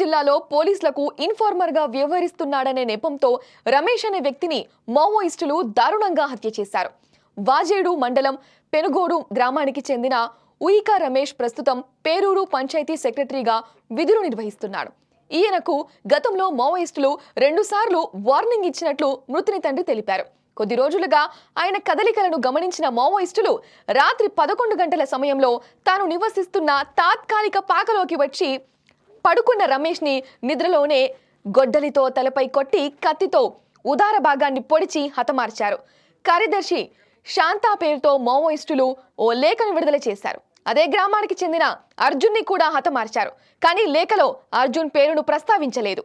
జిల్లాలో పోలీసులకు ఇన్ఫార్మర్ గా వ్యవహరిస్తున్నాడనే నెపంతో రమేష్ అనే వ్యక్తిని మావోయిస్టులు దారుణంగా హత్య చేశారు. వాజేడు మండలం పెనుగోడు గ్రామానికి చెందిన ఉయికా రమేష్ ప్రస్తుతం పేరూరు పంచాయతీ సెక్రటరీగా విధులు నిర్వహిస్తున్నాడు. ఈయనకు గతంలో మావోయిస్టులు 2 సార్లు వార్నింగ్ ఇచ్చినట్లు మృతుని తండ్రి తెలిపారు. కొద్ది రోజులుగా ఆయన కదలికలను గమనించిన మావోయిస్టులు రాత్రి 11 గంటల సమయంలో తాను నివసిస్తున్న తాత్కాలిక పాకలోకి వచ్చి పడుకున్న రమేష్ ని నిద్రలోనే గొడ్డలితో తలపై కొట్టి కత్తితో ఉదార భాగాన్ని పొడిచి హతమార్చారు. కార్యదర్శి శాంతా పేరుతో మావోయిస్టులు ఓ లేఖను విడుదల చేశారు. అదే గ్రామానికి చెందిన అర్జున్ ని కూడా హతమార్చారు. కానీ లేఖలో అర్జున్ పేరును ప్రస్తావించలేదు.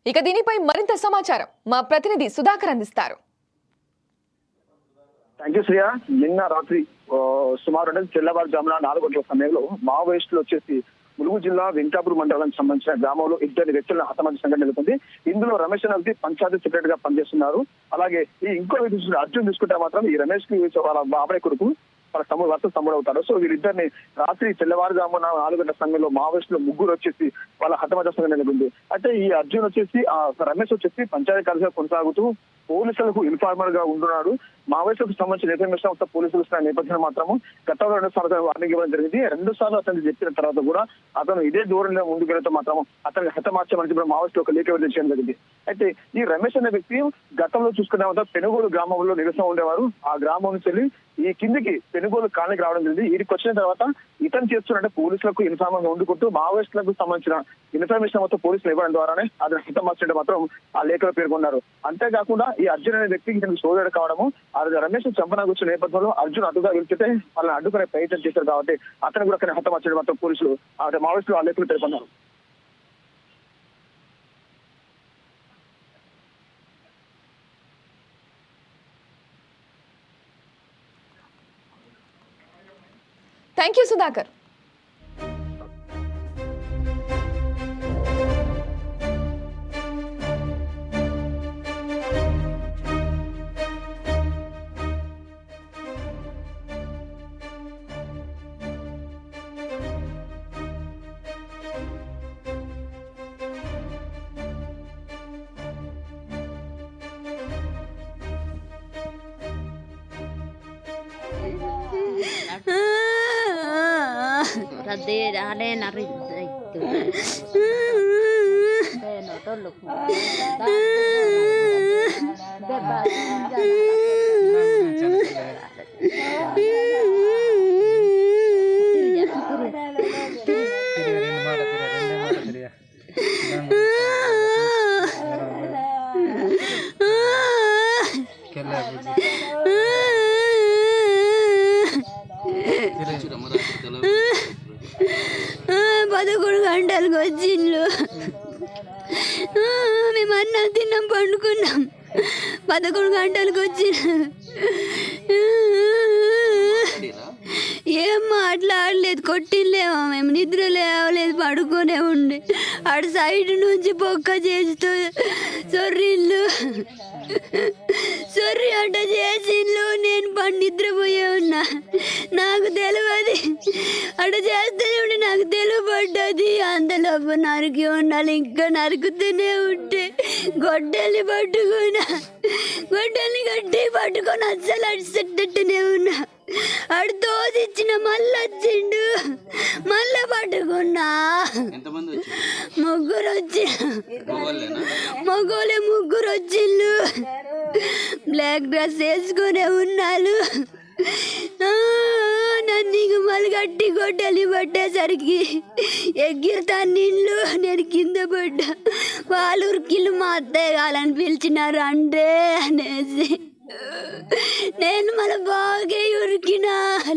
ఇక దీనిపై మరింత సమాచారం మా ప్రతినిధి సుధాకర్ అందిస్తారు. Thank you Shreya. నిన్న రాత్రి సుమారు తెల్లవారుజామున 4 గంటల సమయంలో మావోయిస్టులు వచ్చేసి ములుగు జిల్లా వెంకటాపూర్ మండలానికి సంబంధించిన గ్రామంలో 2 వ్యక్తులను హతమార్చిన సంఘటన నెలకొంది. ఇందులో రమేష్ అనే వ్యక్తి పంచాయతీ సెక్రటరీ గా పనిచేస్తున్నారు. అలాగే ఈ ఇంకో వ్యక్తి అర్జున్ తీసుకుంటే మాత్రం ఈ రమేష్ కి వాళ్ళ బాబాయ్ కొడుకు వాళ్ళ తమ్ముడు అవుతారు. సో వీరిద్దరిని రాత్రి తెల్లవారుజామున 4 గంటల సమయంలో మావోయిస్టులు 3 వచ్చేసి వాళ్ళ హతమార్చిన సంఘటన నెలకొంది. అయితే ఈ అర్జున్ వచ్చేసి రమేష్ వచ్చేసి పంచాయతీ కార్యదర్శిగా కొనసాగుతూ పోలీసులకు ఇన్ఫార్మర్ గా ఉంటున్నాడు. మావోయిస్టులకు సంబంధించిన ఇన్ఫర్మేషన్ పోలీసులు ఇస్తున్న నేపథ్యంలో మాత్రము గతంలో 2 సార్లు వార్నింగ్ ఇవ్వడం జరిగింది. 2 సార్లు అతను చెప్పిన తర్వాత కూడా అతను ఇదే దూరంలో ముందుకెళ్తే మాత్రం అతనికి హతమార్చమని చెప్పి మావోయిస్టులు ఒక లేఖ విడుదల చేయడం జరిగింది. అయితే ఈ రమేష్ అనే వ్యక్తి గతంలో చూసుకునే పెనుగోలు గ్రామంలో నిరసన ఉండేవారు. ఆ గ్రామం నుంచి వెళ్ళి ఈ కిందికి పెనుగోలు కాలనీకి రావడం జరిగింది. వీరికి వచ్చిన తర్వాత ఇతను చేస్తున్నట్టే పోలీసులకు ఇన్ఫార్మర్ గా ఉండుకుంటూ మావోయిస్టులకు సంబంధించిన ఇన్ఫర్మేషన్ మొత్తం పోలీసులు ఇవ్వడం ద్వారానే అతను హతమార్చినట్టు మాత్రం ఆ లేఖలో పేర్కొన్నారు. అంతేకాకుండా ఈ అర్జున్ అనే వ్యక్తికి ఇతనికి సోదరుడు కావడము, రమేష్ చంపనకు వచ్చిన నేపథ్యంలో అర్జున్ అడ్డుగా వెళ్తే వాళ్ళని అడ్డుకునే ప్రయత్నం చేశారు కాబట్టి అతను కూడా అక్కడ హతమార్చడం మాత్రం పోలీసులు మావోయిస్టులు ఆ లేఖలు పేర్కొన్నారు. Thank you Sudhakar. Radera na rin ito. Kaya tolok mo. గంటలకు వచ్చిండ్లు. మేము అన్నం తిన్నాం, పండుకున్నాం. 11 గంటలకు వచ్చిన ఏం మాట్లాడలేదు, కొట్టిలేమో. మేము నిద్ర లేవలేదు, పడుకునే ఉండి అటు సైడ్ నుంచి పొక్క చేస్తూ సొర్రి అట్ట చేసిండ్లు. నేను నిద్రపోయే ఉన్నా, నాకు తెలియదు. అట చేస్తూనే ఉండి నాకు తెలియబడ్డది. అంతలోపు నరికి ఉండాలి, ఇంకా నరుకుతూనే ఉంటే గొడ్డల్ని గట్టి పట్టుకొని అస్సలు అడిసేటట్టునే ఉన్నా. అడు తోసిచ్చిన మళ్ళీ వచ్చిండు, మళ్ళా పట్టుకున్నా. 3 వచ్చిన మగోళ్ళే 3 వచ్చిండు. బ్లాక్ డ్రెస్ వేసుకునే ఉన్నాళ్ళు. నన్ను మళ్ళీ గట్టి గొడ్డలి పట్టేసరికి ఎగిరితా నీళ్ళు. నేను కింద పడ్డా. వాళ్ళు ఉరికిళ్ళు మా అత్తయ్య కాలని పిలిచినారు అంటే అనేసి నేను మన బాగా ఉరికినా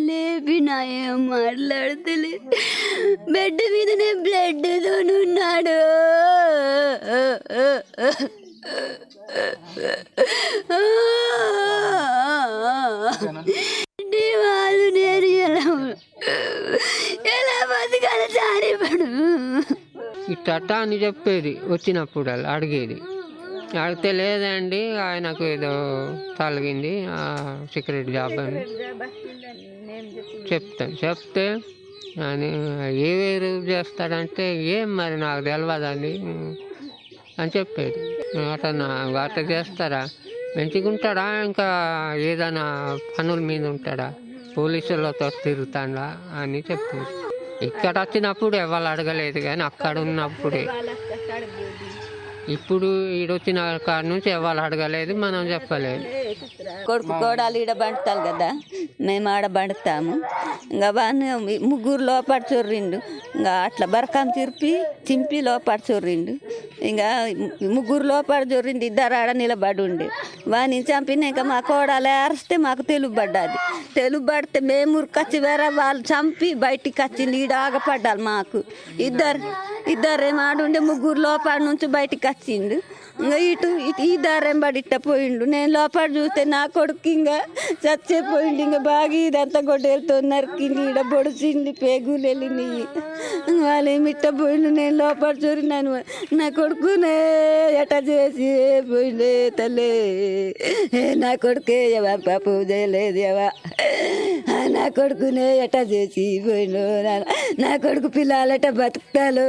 లేపినా ఏం మాట్లాడతలే బెడ్ మీదనే బ్లడ్తో ఉన్నాడు. వాళ్ళు నేను ఎలా బతకాలి చారిపడు. ఇట్ట అని చెప్పేది వచ్చినప్పుడు అడిగేది. అడిగితే లేదండి ఆయనకు ఏదో తలిగింది సీక్రెట్ జాబ్ అని చెప్తే అని ఏ వేరు చేస్తాడంటే ఏం మరి నాకు తెలియదండి అని చెప్పేది. అట్ట చేస్తారా, మంచిగా ఉంటాడా, ఇంకా ఏదైనా పనుల మీద ఉంటాడా, పోలీసులతో తిరుగుతాడా అని చెప్పేది. ఇక్కడ వచ్చినప్పుడు ఎవరు అడగలేదు కానీ అక్కడ ఉన్నప్పుడే. ఇప్పుడు ఈడొచ్చిన కాడ నుంచి ఎవరు అడగలేదు, మనం చెప్పలేదు. కొడుకు కోడలు ఈడ బండుతారు కదా, మేము ఆడ బండుతాము. ఇంకా బాగా ముగ్గురు లోపల చొర్రిండు, ఇంకా అట్లా బరకం చింపి లోపల చొర్రిండు. ఇంకా ముగ్గురు లోపల చొర్రిండు, ఇద్దరు ఆడ నిలబడి ఉండి వాడిని చంపినాక మా కోడలు అరిస్తే మాకు తెలుగుబడ్డది. తెలుగుబడితే మేము ఉరికొచ్చి వేరే వాళ్ళు చంపి బయటికి వచ్చి ఈడ ఆగపడ్డాలి మాకు. ఇద్దరేమో ఆడుండే, ముగ్గురు లోపల నుంచి బయటికి వచ్చిండు. ఇంకా ఇటు ఈ దారెంబడి ఇట్ట పోయిండు. నేను లోపల చూస్తే నా కొడుకు ఇంకా చచ్చిపోయిండు. ఇంకా బాగా ఇదంతా గొడ్డలతో నరికింది, ఈడ పొడిచింది, పేగులు వెళ్ళినాయి. వాళ్ళేమి ఇట్ట పోయిండు. నేను లోపల చూరినాను, నా కొడుకునే ఎట చేసి పోయిండే తల్లే, నా కొడుకే ఎవా పాపం చేయలేదు ఎవా, నా కొడుకునే ఎట చేసి పోయిండు, నా కొడుకు పిల్లలట బతుకుతాలు.